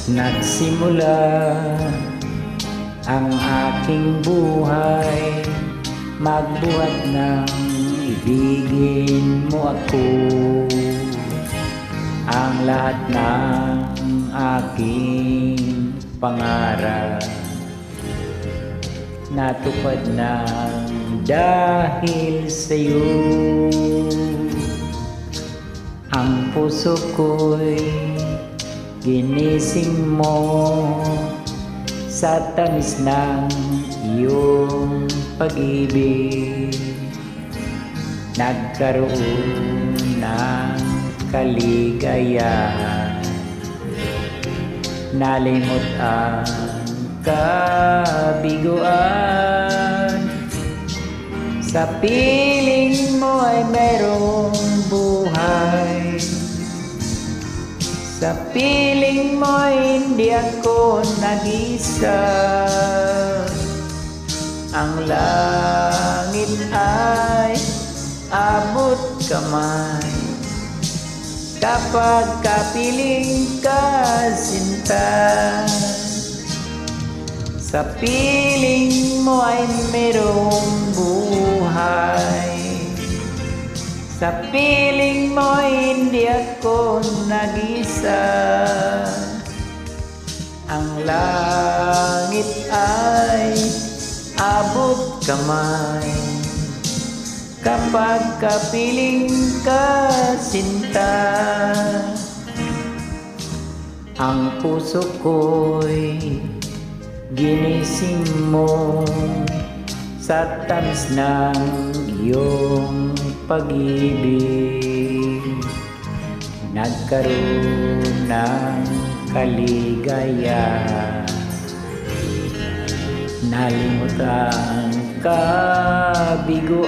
Nagsimula ang aking buhay, magbuhat ng ibigin mo ako. Ang lahat ng aking pangarap natupad na dahil sa'yo. Ang puso ko'y ginising mo sa tamis ng iyong pag-ibig. Nagkaroon ng kaligayahan, nalimot ang kabiguan. Sa piling mo ay merong buhay, sa piling mo hindi ako nag-isa. Ang langit ay abot kamay kapag kapiling ka, sinta. Sa piling mo ay merong buhay, sa piling mo hindi ako nag-isa. Ang langit ay abot kamay kapag kapiling ka, sinta. Ang puso ko'y ginising mo sa tamis ng iyong pag-ibig. Nagkaroon ng kaligayahan, nalimot ang kabiguan.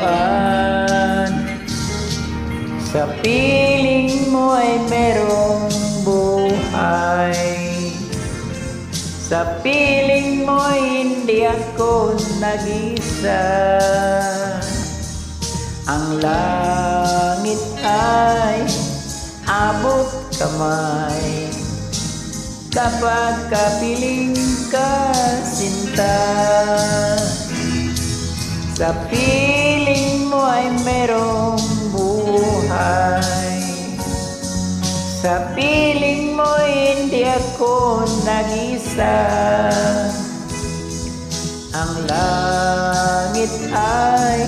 Sa piling mo ay merong buhay, sa piling mo hindi ako nag-isa. Ang langit ay abot kamay kapag kapiling ka, sinta. Sa piling mo ay merong buhay, sa piling mo hindi ako nag-isa. Ang langit ay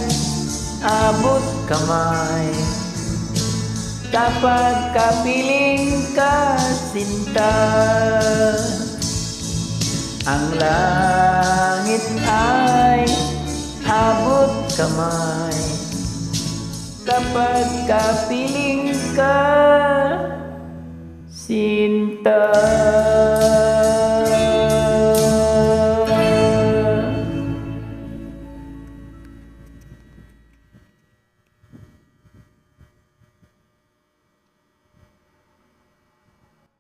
abot kamay kapag kapiling ka, sinta. Ang langit ay abot kamay kapag kapiling ka, sinta.